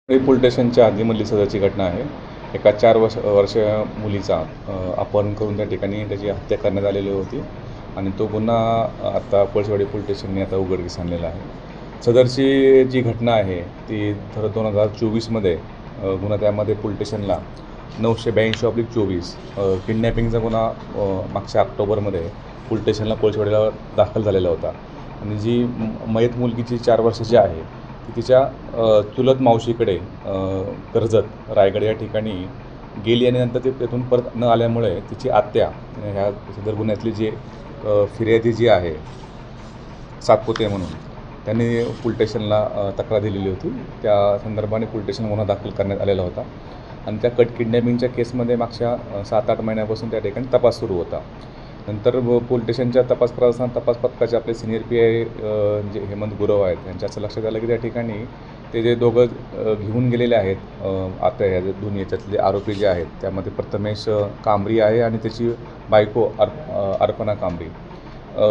Police स्टेशनच्या हद्दीमधली सदरची घटना आहे. एका 4 वर्ष मुलीचा अपहरण करून त्या ठिकाणी त्याची हत्या करण्यात आलेली होती आणि तो गुन्हा आता पळसवाडी पोलीस स्टेशनने आता उघडकीस आणलेला आहे. सदरची जी घटना आहे ती 2024मध्ये गुन्हा त्यामध्ये पोलीस स्टेशनला 982/24 किडनॅपिंगचा गुन्हा मागच्या ऑक्टोबरमध्ये पोलीस स्टेशनला पळसवाडीला दाखल झालेला होता आणि जी मयत मुलगीची 4 वर्षाची आहे ती तिच्या चुलत मावशीकडे कर्जत रायगड या ठिकाणी गेली आणि नंतर ती तिथून परत न आल्यामुळे तिची आत्या ह्या सदर गुन्ह्यातली जी फिर्यादी जी आहे सातपुते म्हणून त्यांनी पोलीस स्टेशनला तक्रार दिलेली होती. त्या संदर्भाने पोलीस स्टेशन गुन्हा दाखल करण्यात आलेला होता आणि त्या किडनॅपिंगच्या केसमध्ये मागच्या 7-8 महिन्यापासून त्या ठिकाणी तपास सुरू होता. नंतर पोलीस स्टेशनच्या तपास करत असताना तपास पथकाचे आपले सिनियर PI जे हेमंत गुरव आहेत त्यांच्या असं लक्षात आलं की त्या ठिकाणी ते जे दोघं घेऊन गेलेले आहेत आता ह्या दोन्ही याच्यातले आरोपी जे आहेत त्यामध्ये प्रथमेश कांबरी आहे आणि त्याची बायको अर्पणा कांबरी.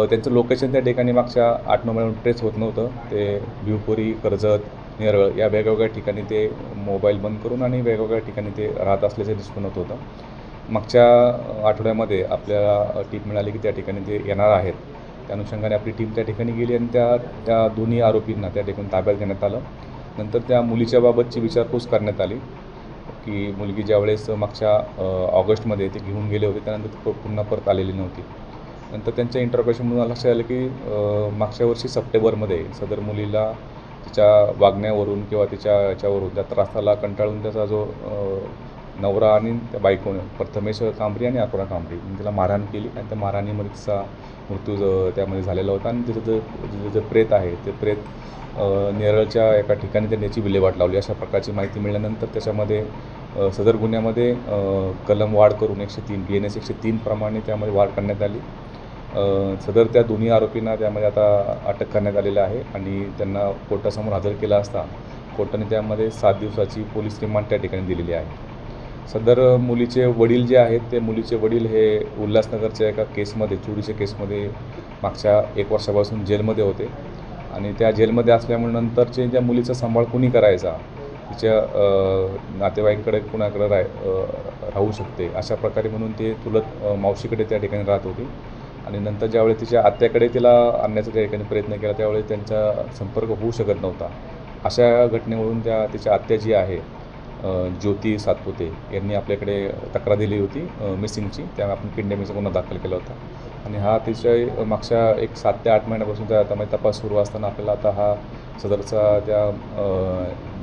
त्यांचं लोकेशन त्या ठिकाणी मागच्या 8-9 महिन्यापासून ट्रेस होत नव्हतं. ते भिवपुरी, कर्जत, नेरळ या वेगवेगळ्या ठिकाणी ते मोबाईल बंद करून आणि वेगवेगळ्या ठिकाणी ते राहत असल्याचं दिसून येत होतं. मागच्या आठवड्यामध्ये आपल्याला टीप मिळाली की त्या ठिकाणी ते येणार आहेत. त्या अनुषंगाने आपली टीम त्या ठिकाणी गेली आणि त्या दोन्ही आरोपींना त्या ठिकाणी ताब्यात घेण्यात आलं. नंतर त्या मुलीच्या बाबतची विचारपूस करण्यात आली की मुलगी ज्यावेळेस मागच्या ऑगस्टमध्ये ते घेऊन गेले होते त्यानंतर ती पुन्हा परत आलेली नव्हती. नंतर त्यांच्या इंटरव्ह्यूमधून लक्षात आलं की मागच्या वर्षी सप्टेंबरमध्ये सदर मुलीला तिच्या वागण्यावरून किंवा तिच्या याच्यावरून त्या त्रासाला कंटाळून त्याचा जो नवरा आणि त्या बायकोने प्रथमेश कांबरी आणि अर्पणा कांबरी तिला मारहाण केली आणि त्या मारहाणीमध्ये तिचा मृत्यू त्यामध्ये झालेला होता आणि तिचं जे प्रेत आहे ते प्रेत नेरळच्या एका ठिकाणी त्यांनी याची विल्हेवाट लावली. अशा प्रकारची माहिती मिळाल्यानंतर त्याच्यामध्ये सदर गुन्ह्यामध्ये कलम वाढ करून 103 BNS 103 प्रमाणे त्यामध्ये वाढ करण्यात आली. सदर त्या दोन्ही आरोपींना त्यामध्ये आता अटक करण्यात आलेलं आहे आणि त्यांना कोर्टासमोर हजर केला असता कोर्टाने त्यामध्ये 7 दिवसाची पोलीस रिमांड त्या ठिकाणी दिलेली आहे. सदर मुलीचे वडील जे आहेत ते मुलीचे वडील हे उल्हासनगरच्या एका केसमध्ये चोरीच्या केसमध्ये मागच्या 1 वर्षापासून जेलमध्ये होते आणि त्या जेलमध्ये असल्यामुळे नंतरचे त्या मुलीचा सांभाळ कुणी करायचा, तिच्या नातेवाईकांकडे कुणाकडे राहू शकते अशा प्रकारे म्हणून ते चुलत मावशीकडे त्या ठिकाणी राहत होती आणि नंतर ज्यावेळेस तिच्या आत्याकडे तिला आणण्याचा त्या ठिकाणी प्रयत्न केला त्यावेळेस त्यांचा संपर्क होऊ शकत नव्हता. अशा घटनेवरून तिच्या आत्या जी आहे ज्योती सातपुते यांनी आपल्याकडे तक्रार दिली होती मिसिंगची. त्यामुळे आपण किडनॅपिंगचा गुन्हा दाखल केला होता आणि हा तिच्या मागच्या 7 ते 8 महिन्यापासून त्यामध्ये तपास सुरू असताना आपल्याला आता हा सदरचा त्या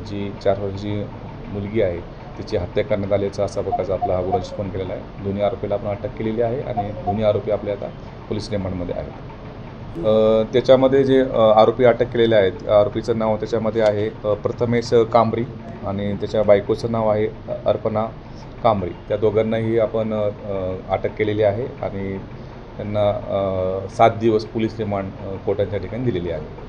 जी 4 वर्षाची मुलगी आहे तिची हत्या करण्यात आल्याचा असा प्रकारचा आपला हा गुन्हा नोंद केलेला आहे. दोन्ही आरोपीला आपण अटक केलेली आहे आणि दोन्ही आरोपी आपले आता पोलीस रिमांडमध्ये आहेत. त्याच्यामध्ये जे आरोपी अटक केलेले आहेत आरोपीचं नाव त्याच्यामध्ये आहे प्रथमेश कांबरी आणि त्याच्या बायकोचं नाव आहे अर्पणा कांबरी. त्या दोघांनाही आपण अटक केलेली आहे आणि त्यांना 7 दिवस पोलीस रिमांड कोर्टाच्या ठिकाणी दिलेली आहे.